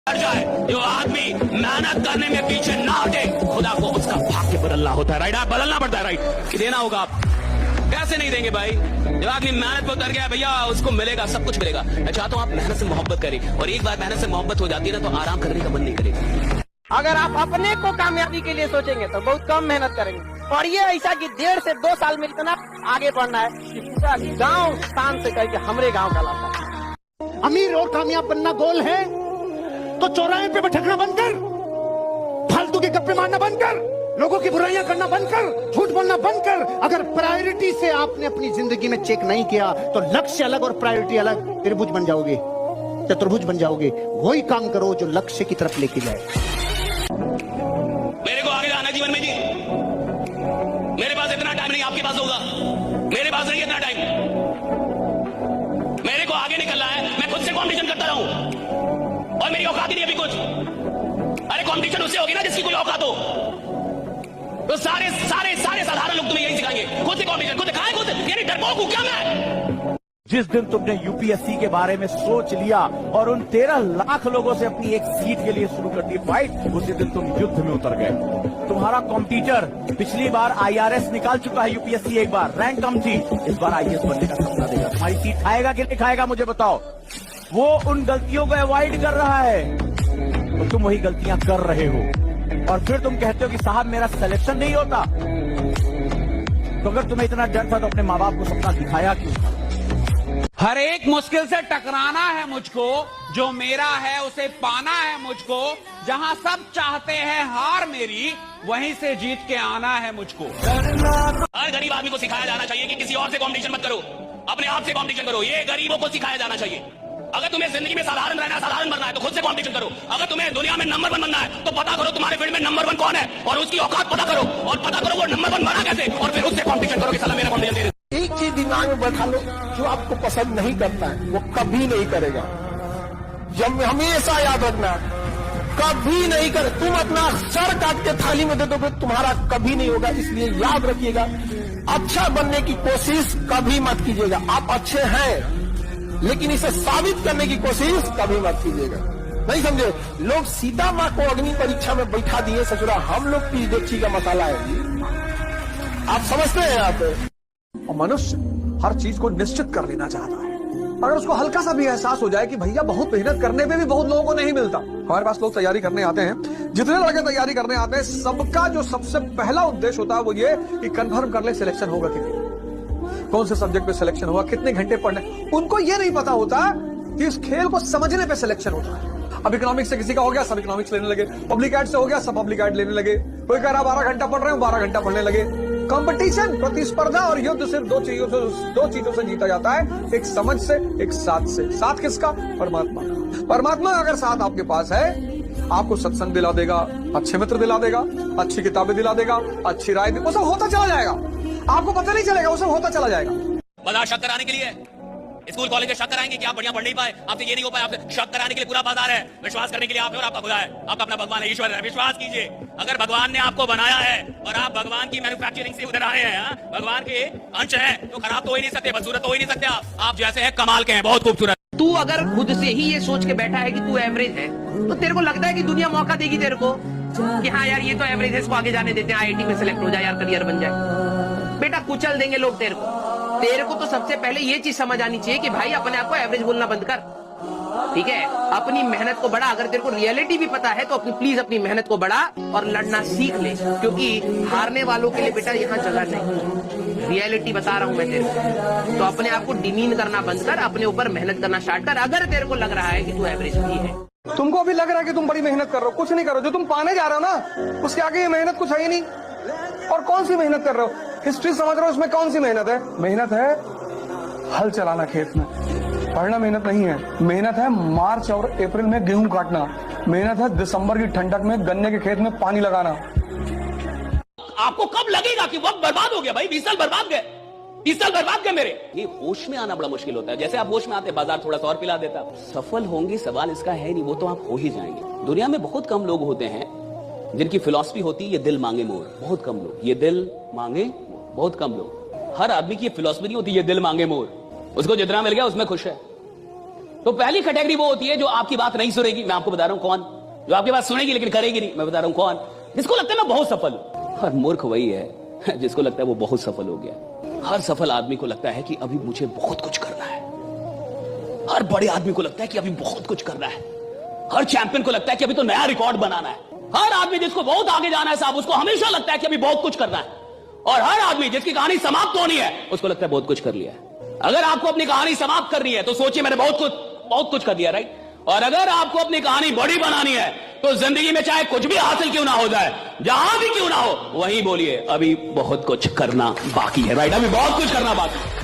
जाए, जो आदमी मेहनत करने में पीछे ना हटे, खुदा को उसका भाग्य बदलना होता है। राइट, आप बदलना पड़ता है। राइट, कि देना होगा आप, कैसे नहीं देंगे भाई? जब आदमी मेहनत पर उतर गया भैया, उसको मिलेगा, सब कुछ मिलेगा। मैं चाहता हूँ आप मेहनत से मोहब्बत करें, और एक बार मेहनत से मोहब्बत हो जाती है ना, तो आराम करने का मन नहीं करेगा। अगर आप अपने को कामयाबी के लिए सोचेंगे तो बहुत कम मेहनत करेंगे, और ये ऐसा कि 1.5 से 2 साल में इतना आगे बढ़ना है कि पूरा गांव शान से कह के हमरे गांव का लाता है। अमीर और कामयाब बनना गोल है तो चौराहे पे भटकना बंद कर, फालतू के गप्पे मारना बंद कर, लोगों की बुराइयां करना बंद कर, झूठ बोलना बंद कर। अगर प्रायोरिटी से आपने अपनी जिंदगी में चेक नहीं किया तो लक्ष्य अलग और प्रायोरिटी अलग, त्रिभुज बन जाओगे, चतुर्भुज बन जाओगे। वही काम करो जो लक्ष्य की तरफ लेके जाए। मेरे को आगे जाना जीवन में जी, मेरे पास इतना टाइम नहीं, आपके पास होगा, मेरे पास नहीं इतना टाइम। मेरे को आगे निकलना है, मैं खुद से कॉम्पिटिशन करता रहूं, और मेरी औकात ही नहीं अभी कुछ। अरे कॉम्पिटिशन उससे होगी ना जिसकी कोई औकात हो। तो सारे सारे सारे साधारण लोग तुम्हें यही सिखाएंगे, खुद से कॉम्पिटिशन, खुद खाए खुद, यानी डरपोक हूं क्या मैं? जिस दिन तुमने यूपीएससी के बारे में सोच लिया और उन 13 लाख लोगों से अपनी एक सीट के लिए शुरू कर दी फाइट, उसी दिन तुम युद्ध में उतर गए। तुम्हारा कॉम्पिटिटर पिछली बार आईआरएस निकाल चुका है, यूपीएससी एक बार रैंक कम थी, इस बार आईएएस बनने का सपना देगा। तुम्हारी सीट खाएगा कि नहीं खाएगा मुझे बताओ। वो उन गलतियों को अवॉइड कर रहा है तो तुम वही गलतियां कर रहे हो, और फिर तुम कहते हो कि साहब मेरा सिलेक्शन नहीं होता। तो अगर तुम्हें इतना डर था तो अपने माँ बाप को सपना दिखाया क्यों? हर एक मुश्किल से टकराना है मुझको, जो मेरा है उसे पाना है मुझको, जहां सब चाहते हैं हार मेरी, वहीं से जीत के आना है मुझको। हर गरीब आदमी को सिखाया जाना चाहिए कि किसी और से कंपटीशन मत करो, अपने आप से कंपटीशन करो। ये गरीबों को सिखाया जाना चाहिए। अगर तुम्हें जिंदगी में साधारण रहना है, साधारण बनना है, तो खुद से कंपटीशन करो। अगर तुम्हें दुनिया में नंबर 1 बनना है तो पता करो तुम्हारे फील्ड में नंबर 1 कौन है, और उसकी औकात पता करो, और पता करो वो नंबर 1 बना कैसे, और फिर उससे कंपटीशन करो कि साला मेरा कंपटीशन दे। एक चीज दिमाग में बैठा लो, जो आपको पसंद नहीं करता है वो कभी नहीं करेगा। जब हमेशा याद रखना, कभी नहीं कर। तुम अपना सर काट के थाली में दे दोगे, तुम्हारा कभी नहीं होगा। इसलिए याद रखिएगा, अच्छा बनने की कोशिश कभी मत कीजिएगा। आप अच्छे हैं लेकिन इसे साबित करने की कोशिश कभी मत कीजिएगा। नहीं समझे? लोग सीता माँ को अग्नि परीक्षा में बैठा दिए, ससुरा हम लोग की देखी का मसाला है। आप समझते हैं? आप मनुष्य हर चीज को निश्चित कर लेना चाहता है। अगर उसको हल्का सा भी एहसास हो जाए कि भैया बहुत मेहनत करने में भी बहुत लोगों को नहीं मिलता। हमारे पास लोग तैयारी करने आते हैं, जितने लड़के तैयारी करने आते हैं, सबका जो सबसे पहला उद्देश्य होता है वो ये कि कन्फर्म कर ले सिलेक्शन होगा कि नहीं, कौन से सब्जेक्ट पे सिलेक्शन होगा, कितने घंटे पढ़ने। उनको ये नहीं पता होता कि इस खेल को समझने पे सिलेक्शन होता है। अब इकोनॉमिक्स से किसी का हो गया, सब इकोनॉमिक्स लेने लगे। पब्लिक एड से हो गया, सब पब्लिक एड लेने लगे। कोई कह रहा 12 घंटा पढ़ रहे हो, 12 घंटा पढ़ने लगे। कंपटीशन, प्रतिस्पर्धा और युद्ध सिर्फ दो चीजों से जीता जाता है, एक समझ से, एक साथ से। साथ किसका? परमात्मा। परमात्मा अगर साथ आपके पास है, आपको सत्संग दिला देगा, अच्छे मित्र दिला देगा, अच्छी किताबें दिला देगा, अच्छी राय, वो सब होता चला जाएगा। आपको पता नहीं चलेगा, वो सब होता चला जाएगा। बाजार शक कराने के लिए, स्कूल कॉलेज शक कराएंगे कि आप बढ़िया पढ़ नहीं पाए, आपसे ये नहीं हो पाए, आपसे शक कराने के लिए पूरा बाजार है। विश्वास करने के लिए आप है और आपका खुदा है, आपका अपना भगवान है, ईश्वर है। विश्वास कीजिए, अगर भगवान ने आपको बनाया है और आप भगवान की मैन्युफैक्चरिंग से उधर आए हैं, भगवान के अंश हैं, तो खराब तो हो ही नहीं सकते, बदसूरत तो हो ही नहीं सकते। आप जैसे हैं कमाल के हैं, बहुत खूबसूरत। तू अगर खुद से ही ये सोच के बैठा है कि तू एवरेज है, तो तेरे को लगता है कि दुनिया मौका देगी तेरे को कि हाँ यार ये तो एवरेज है, इसको आगे जाने देते हैं, आईआईटी में सिलेक्ट हो जाए यार, करियर बन जाए। बेटा कुचल देंगे लोग तेरे को। तेरे को तो सबसे पहले ये चीज समझ आनी चाहिए कि भाई अपने आप को एवरेज बोलना बंद कर, ठीक है? अपनी मेहनत को बढ़ा। अगर तेरे को रियलिटी भी पता है तो प्लीज अपनी मेहनत को बढ़ा और लड़ना सीख ले, क्योंकि हारने वालों के लिए बेटा यहाँ जगह नहीं। रियलिटी बता रहा हूं मैं तेरे को, तो अपने आप को डिमीन करना बंद कर, अपने ऊपर मेहनत करना स्टार्ट कर। अगर तेरे को लग रहा है कि तू एवरेज भी है, तुमको अभी लग रहा है कि तुम बड़ी मेहनत कर रहे हो, कुछ नहीं करो। जो तुम पाने जा रहे हो ना, उसके आगे ये मेहनत कुछ है ही नहीं। और कौन सी मेहनत कर रहे हो? हिस्ट्री समझ रहे हो, उसमें कौन सी मेहनत है? मेहनत है हल चलाना खेत में, पढ़ना मेहनत नहीं है। मेहनत है मार्च और अप्रैल में गेहूं काटना, मेहनत है दिसंबर की ठंडक में गन्ने के खेत में पानी लगाना। आपको कब लगेगा कि वक्त बर्बाद हो गया? भाई 20 साल बर्बाद गए, 20 साल बर्बाद गए मेरे। ये होश में आना बड़ा मुश्किल होता है। जैसे आप होश में आते, बाजार थोड़ा सा और पिला देता। सफल होंगे सवाल इसका है नहीं, वो तो आप हो ही जाएंगे। दुनिया में बहुत कम लोग होते हैं जिनकी फिलॉसफी होती है ये दिल मांगे मोर। बहुत कम लोग, ये दिल मांगे, बहुत कम लोग। हर आदमी की फिलॉसफी नहीं होती ये दिल मांगे मोर। उसको जितना मिल गया उसमें खुश है। तो पहली कैटेगरी वो होती है जो आपकी बात नहीं सुनेगी, मैं आपको बता रहा हूं कौन, जो आपकी बात सुनेगी लेकिन करेगी नहीं, मैं बता रहा हूं कौन, जिसको लगता है मैं बहुत सफल हूं। और मूर्ख वही है जिसको लगता है वो बहुत सफल हो गया। हर सफल आदमी को लगता है कि अभी मुझे बहुत कुछ करना है, हर बड़े आदमी को लगता है कि अभी बहुत कुछ करना है, हर चैंपियन को लगता है कि अभी तो नया रिकॉर्ड बनाना है, हर आदमी जिसको बहुत आगे जाना है साहब उसको हमेशा लगता है कि अभी बहुत कुछ करना है, और हर आदमी जिसकी कहानी समाप्त होनी है उसको लगता है बहुत कुछ कर लिया है। अगर आपको अपनी कहानी समाप्त करनी है तो सोचिए मैंने बहुत कुछ कर दिया, राइट। और अगर आपको अपनी कहानी बड़ी बनानी है तो जिंदगी में चाहे कुछ भी हासिल क्यों ना हो जाए, जहां भी क्यों ना हो, वहीं बोलिए अभी बहुत कुछ करना बाकी है, राइट, अभी बहुत कुछ करना बाकी है।